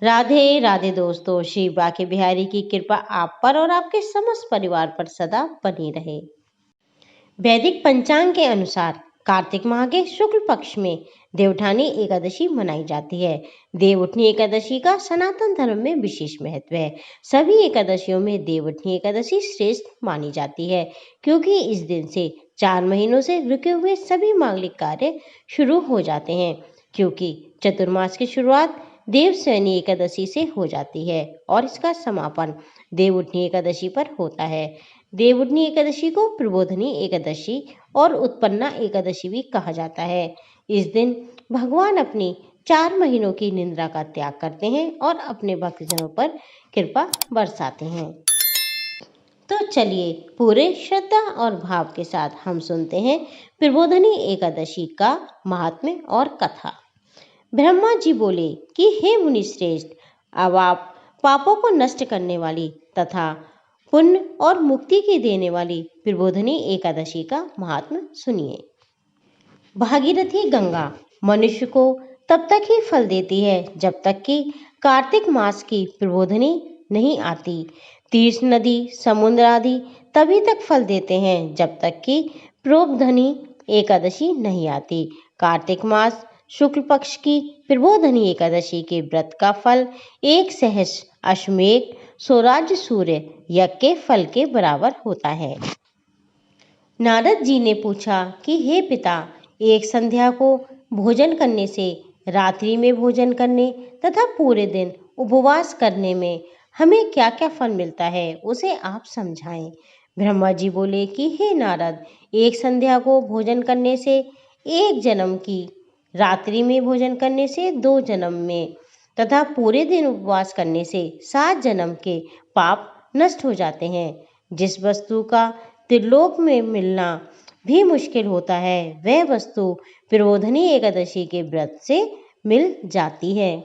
राधे राधे दोस्तों, श्री बाके बिहारी की कृपा आप पर और आपके समस्त परिवार पर सदा बनी रहे। वैदिक पंचांग के अनुसार कार्तिक माह के शुक्ल पक्ष में देवउठानी एकादशी मनाई जाती है। देवउठनी एकादशी का सनातन धर्म में विशेष महत्व है। सभी एकादशियों में देवउठनी एकादशी श्रेष्ठ मानी जाती है, क्योंकि इस दिन से 4 महीनों से रुके हुए सभी मांगलिक कार्य शुरू हो जाते हैं। क्योंकि चतुर्मास की शुरुआत देवशयनी एकादशी से हो जाती है और इसका समापन देवउठनी एकादशी पर होता है। देवउठनी एकादशी को प्रबोधनी एकादशी और उत्पन्ना एकादशी भी कहा जाता है। इस दिन भगवान अपनी 4 महीनों की निद्रा का त्याग करते हैं और अपने भक्तजनों पर कृपा बरसाते हैं। तो चलिए पूरे श्रद्धा और भाव के साथ हम सुनते हैं प्रबोधनी एकादशी का महात्म्य और कथा। ब्रह्मा जी बोले कि हे मुनि श्रेष्ठ, अब आप पापों को नष्ट करने वाली तथा पुण्य और मुक्ति की देने वाली प्रबोधनी एकादशी का महात्म्य सुनिए। भागीरथी गंगा मनुष्य को तब तक ही फल देती है जब तक कि कार्तिक मास की प्रबोधनी नहीं आती। तीर्थ नदी समुद्र आदि तभी तक फल देते हैं जब तक कि प्रबोधनी एकादशी नहीं आती। कार्तिक मास शुक्ल पक्ष की प्रबोधनी एकादशी के व्रत का फल 1 सहस्र अश्वमेघ स्वराज्य सूर्य यज्ञ के फल के बराबर होता है। नारद जी ने पूछा कि हे पिता, एक संध्या को भोजन करने से, रात्रि में भोजन करने तथा पूरे दिन उपवास करने में हमें क्या क्या फल मिलता है, उसे आप समझाएं। ब्रह्मा जी बोले कि हे नारद, एक संध्या को भोजन करने से 1 जन्म की, रात्रि में भोजन करने से 2 जन्म में तथा पूरे दिन उपवास करने से 7 जन्म के पाप नष्ट हो जाते हैं। जिस वस्तु का त्रिलोक में मिलना भी मुश्किल होता है, वह वस्तु प्रबोधनी एकादशी के व्रत से मिल जाती है।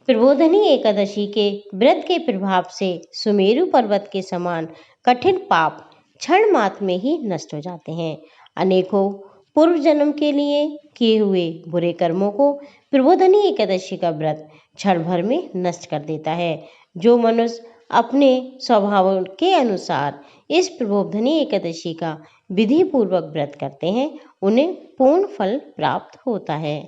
प्रबोधनी एकादशी के व्रत के प्रभाव से सुमेरु पर्वत के समान कठिन पाप क्षण मात्र में ही नष्ट हो जाते हैं। अनेकों पूर्व जन्म के लिए किए हुए बुरे कर्मों को प्रबोधनी एकादशी का व्रत क्षण भर में नष्ट कर देता है। जो मनुष्य अपने स्वभाव के अनुसार इस प्रबोधनी एकादशी का विधि पूर्वक व्रत करते हैं, उन्हें पूर्ण फल प्राप्त होता है।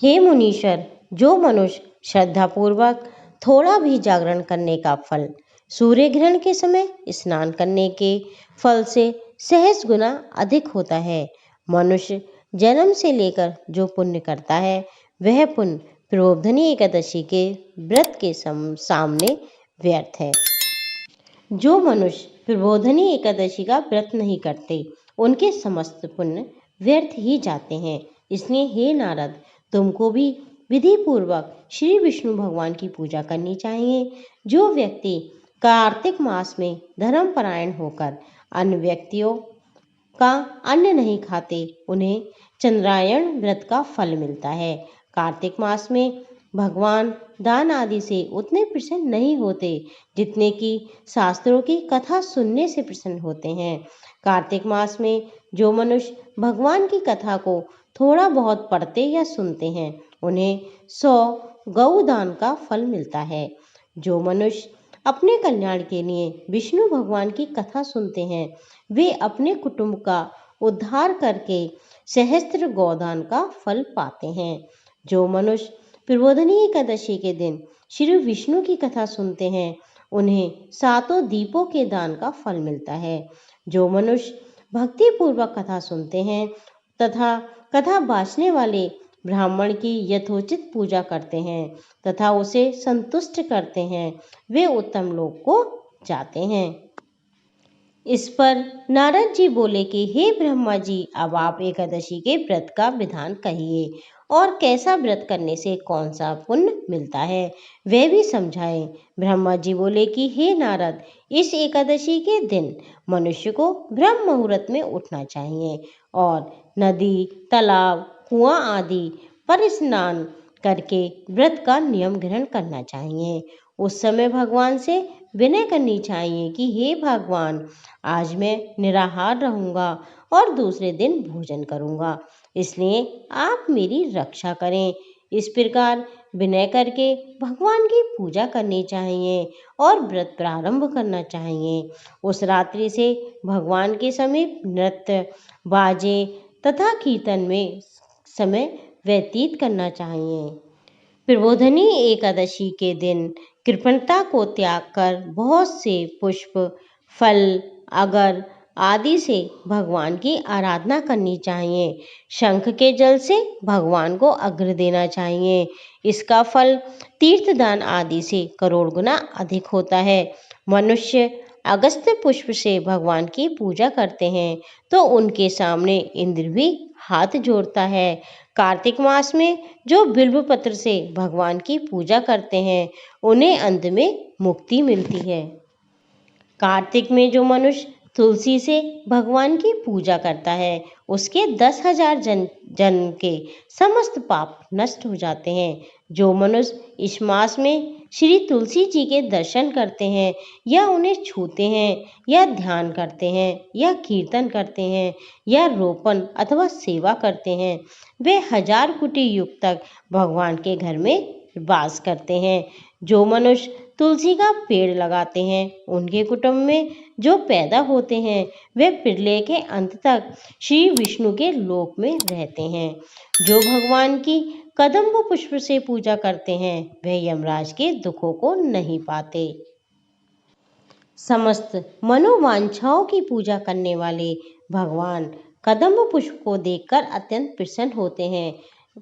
हे मुनीश्वर, जो मनुष्य श्रद्धा पूर्वक थोड़ा भी जागरण करने का फल सूर्य ग्रहण के समय स्नान करने के फल से सहस्र गुना अधिक होता है। मनुष्य जन्म से लेकर जो पुण्य करता है, वह पुण्य प्रबोधनी एकादशी के व्रत के सामने व्यर्थ है। जो मनुष्य प्रबोधनी एकादशी का व्रत नहीं करते, उनके समस्त पुण्य व्यर्थ ही जाते हैं। इसलिए हे नारद, तुमको भी विधि पूर्वक श्री विष्णु भगवान की पूजा करनी चाहिए। जो व्यक्ति कार्तिक मास में धर्मपरायण होकर अन्य व्यक्तियों का अन्न नहीं खाते, उन्हें चंद्रायण व्रत का फल मिलता है। कार्तिक मास में भगवान दान आदि से उतने प्रसन्न नहीं होते जितने कि शास्त्रों की कथा सुनने से प्रसन्न होते हैं। कार्तिक मास में जो मनुष्य भगवान की कथा को थोड़ा बहुत पढ़ते या सुनते हैं, उन्हें 100 गौदान का फल मिलता है। जो मनुष्य अपने कल्याण के लिए विष्णु भगवान की कथा सुनते हैं, वे अपने कुटुंब का उद्धार करके सहस्त्र गोदान का फल पाते हैं। जो मनुष्य प्रबोधनी एकादशी के दिन श्री विष्णु की कथा सुनते हैं, उन्हें 7 दीपों के दान का फल मिलता है। जो मनुष्य भक्ति पूर्वक कथा सुनते हैं तथा कथा बाँचने वाले ब्राह्मण की यथोचित पूजा करते हैं तथा उसे संतुष्ट करते हैं, वे उत्तम लोक को जाते हैं। इस पर नारद जी बोले कि हे ब्रह्मा जी, अब आप एकादशी के व्रत का विधान कहिए और कैसा व्रत करने से कौन सा पुण्य मिलता है, वह भी समझाएं। ब्रह्मा जी बोले कि हे नारद, इस एकादशी के दिन मनुष्य को ब्रह्म मुहूर्त में उठना चाहिए और नदी, तालाब, कुआं आदि पर स्नान करके व्रत का नियम ग्रहण करना चाहिए। उस समय भगवान से विनय करनी चाहिए कि हे भगवान, आज मैं निराहार रहूंगा और दूसरे दिन भोजन करूंगा, इसलिए आप मेरी रक्षा करें। इस प्रकार विनय करके भगवान की पूजा करनी चाहिए और व्रत प्रारंभ करना चाहिए। उस रात्रि से भगवान के समीप नृत्य, बाजे तथा कीर्तन में समय व्यतीत करना चाहिए। प्रबोधनी एकादशी के दिन कृपणता को त्याग कर बहुत से पुष्प, फल, अगर आदि से भगवान की आराधना करनी चाहिए। शंख के जल से भगवान को अर्घ्य देना चाहिए। इसका फल तीर्थदान आदि से करोड़ गुना अधिक होता है। मनुष्य अगस्त्य पुष्प से भगवान की पूजा करते हैं तो उनके सामने इंद्र भी हाथ जोड़ता है। कार्तिक मास में जो बिल्व पत्र से भगवान की पूजा करते हैं उन्हें अंत में मुक्ति मिलती है। कार्तिक में जो मनुष्य तुलसी से भगवान की पूजा करता है उसके 10,000 जन्म के समस्त पाप नष्ट हो जाते हैं। जो मनुष्य इस मास में श्री तुलसी जी के दर्शन करते हैं या उन्हें छूते हैं या ध्यान करते हैं या कीर्तन करते हैं या रोपण अथवा सेवा करते हैं, वे 1000 कोटि युग तक भगवान के घर में वास करते हैं। जो मनुष्य तुलसी का पेड़ लगाते हैं उनके कुटुंब में जो पैदा होते हैं वे प्रलय के अंत तक श्री विष्णु के लोक में रहते हैं। जो भगवान की कदम्ब पुष्प से पूजा करते हैं वे यमराज के दुखों को नहीं पाते। समस्त मनोवांछाओं की पूजा करने वाले भगवान कदम्ब पुष्प को देखकर अत्यंत प्रसन्न होते हैं।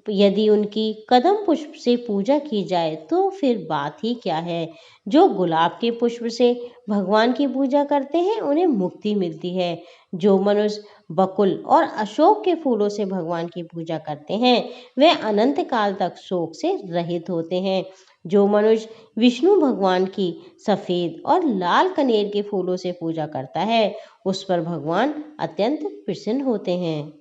यदि उनकी कदम पुष्प से पूजा की जाए तो फिर बात ही क्या है। जो गुलाब के पुष्प से भगवान की पूजा करते हैं उन्हें मुक्ति मिलती है। जो मनुष्य बकुल और अशोक के फूलों से भगवान की पूजा करते हैं वे अनंत काल तक शोक से रहित होते हैं। जो मनुष्य विष्णु भगवान की सफेद और लाल कनेर के फूलों से पूजा करता है उस पर भगवान अत्यंत प्रसन्न होते हैं।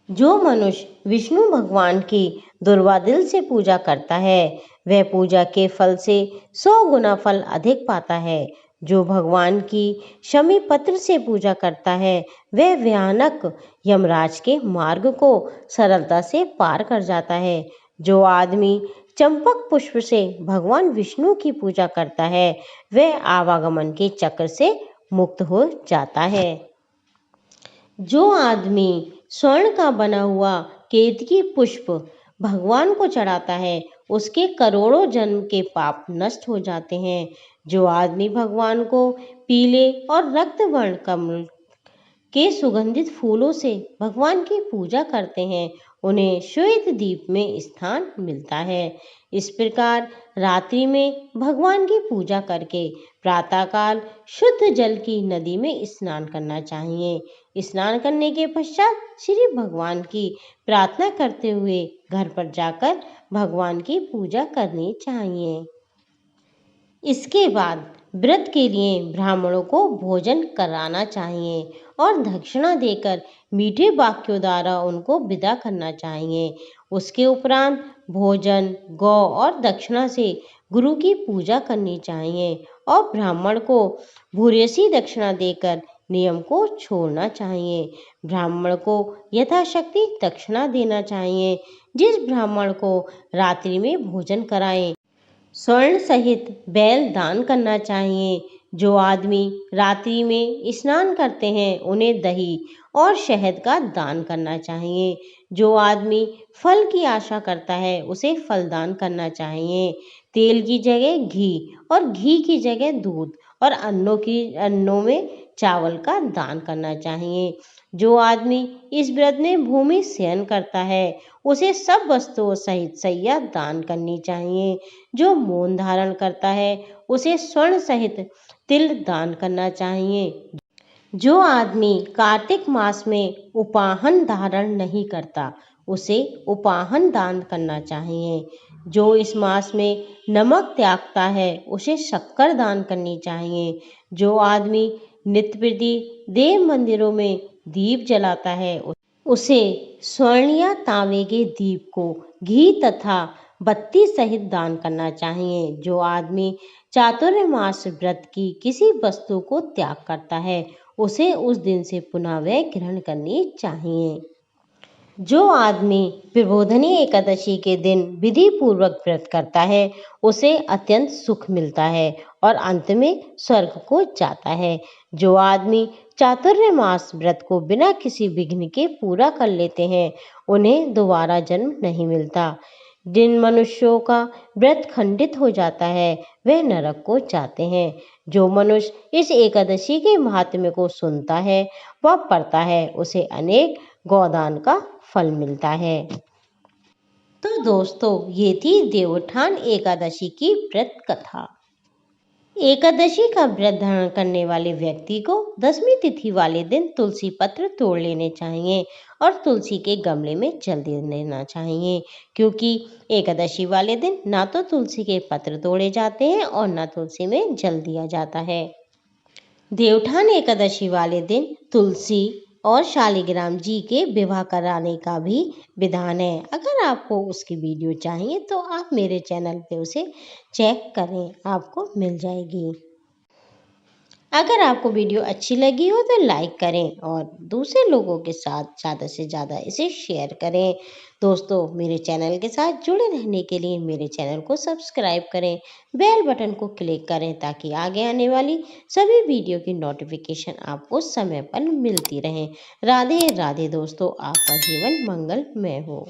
जो मनुष्य विष्णु भगवान की दुर्वा दिल से पूजा करता है वह पूजा के फल से 100 गुना फल अधिक पाता है। जो भगवान की शमी पत्र से पूजा करता है वह भयानक यमराज के मार्ग को सरलता से पार कर जाता है। जो आदमी चंपक पुष्प से भगवान विष्णु की पूजा करता है वह आवागमन के चक्र से मुक्त हो जाता है। जो आदमी स्वर्ण का बना हुआ केतकी पुष्प भगवान को चढ़ाता है उसके करोड़ों जन्म के पाप नष्ट हो जाते हैं। जो आदमी भगवान को पीले और रक्त वर्ण कमल के सुगंधित फूलों से भगवान की पूजा करते हैं उन्हें श्वेत दीप में स्थान मिलता है। इस प्रकार रात्रि में भगवान की पूजा करके प्रातःकाल शुद्ध जल की नदी में स्नान करना चाहिए। स्नान करने के पश्चात श्री भगवान की प्रार्थना करते हुए घर पर जाकर भगवान की पूजा करनी चाहिए। इसके बाद व्रत के लिए ब्राह्मणों को भोजन कराना चाहिए और दक्षिणा देकर मीठे वाक्यों द्वारा उनको विदा करना चाहिए। उसके उपरांत भोजन, गौ और दक्षिणा से गुरु की पूजा करनी चाहिए और ब्राह्मण को भूरियसी दक्षिणा देकर नियम को छोड़ना चाहिए। ब्राह्मण को यथाशक्ति दक्षिणा देना चाहिए। जिस ब्राह्मण को रात्रि में भोजन कराएं स्वर्ण सहित बैल दान करना चाहिए। जो आदमी रात्रि में स्नान करते हैं उन्हें दही और शहद का दान करना चाहिए। जो आदमी फल की आशा करता है उसे फल दान करना चाहिए। तेल की जगह घी और घी की जगह दूध और अन्नों में चावल का दान करना चाहिए। जो आदमी इस व्रत में भूमि शयन करता है उसे सब वस्तुओं सहित सैया दान करनी चाहिए। जो मौन धारण करता है उसे स्वर्ण सहित तिल दान करना चाहिए। जो आदमी कार्तिक मास में उपाहन धारण नहीं करता उसे उपाहन दान करना चाहिए। जो इस मास में नमक त्यागता है उसे शक्कर दान करनी चाहिए। जो आदमी नित्य प्रति देव मंदिरों में दीप जलाता है उसे स्वर्ण या तांबे के दीप को घी तथा बत्ती सहित दान करना चाहिए। जो आदमी चातुर्मास व्रत की किसी वस्तु को त्याग करता है उसे उस दिन से पुनः वह ग्रहण करनी चाहिए। जो आदमी प्रबोधनी एकादशी के दिन विधि पूर्वक व्रत करता है उसे अत्यंत सुख मिलता है और अंत में स्वर्ग को जाता है। जो आदमी चातुर्मास व्रत को बिना किसी विघ्न के पूरा कर लेते हैं उन्हें दोबारा जन्म नहीं मिलता। जिन मनुष्यों का व्रत खंडित हो जाता है वह नरक को जाते हैं। जो मनुष्य इस एकादशी के महात्म्य को सुनता है व पढ़ता है उसे अनेक गोदान का फल मिलता है। तो दोस्तों ये थी देवोत्थान एकादशी की व्रत कथा। एकादशी का व्रत धारण करने वाले व्यक्ति को दसवीं तिथि वाले दिन तुलसी पत्र तोड़ लेने चाहिए और तुलसी के गमले में जल दे देना चाहिए, क्योंकि एकादशी वाले दिन ना तो तुलसी के पत्र तोड़े जाते हैं और ना तुलसी में जल दिया जाता है। देवोत्थान एकादशी वाले दिन तुलसी और शालिग्राम जी के विवाह कराने का भी विधान है। अगर आपको उसकी वीडियो चाहिए तो आप मेरे चैनल पे उसे चेक करें, आपको मिल जाएगी। अगर आपको वीडियो अच्छी लगी हो तो लाइक करें और दूसरे लोगों के साथ ज़्यादा से ज़्यादा इसे शेयर करें। दोस्तों मेरे चैनल के साथ जुड़े रहने के लिए मेरे चैनल को सब्सक्राइब करें, बेल बटन को क्लिक करें ताकि आगे आने वाली सभी वीडियो की नोटिफिकेशन आपको समय पर मिलती रहे। राधे राधे दोस्तों, आपका जीवन मंगलमय हो।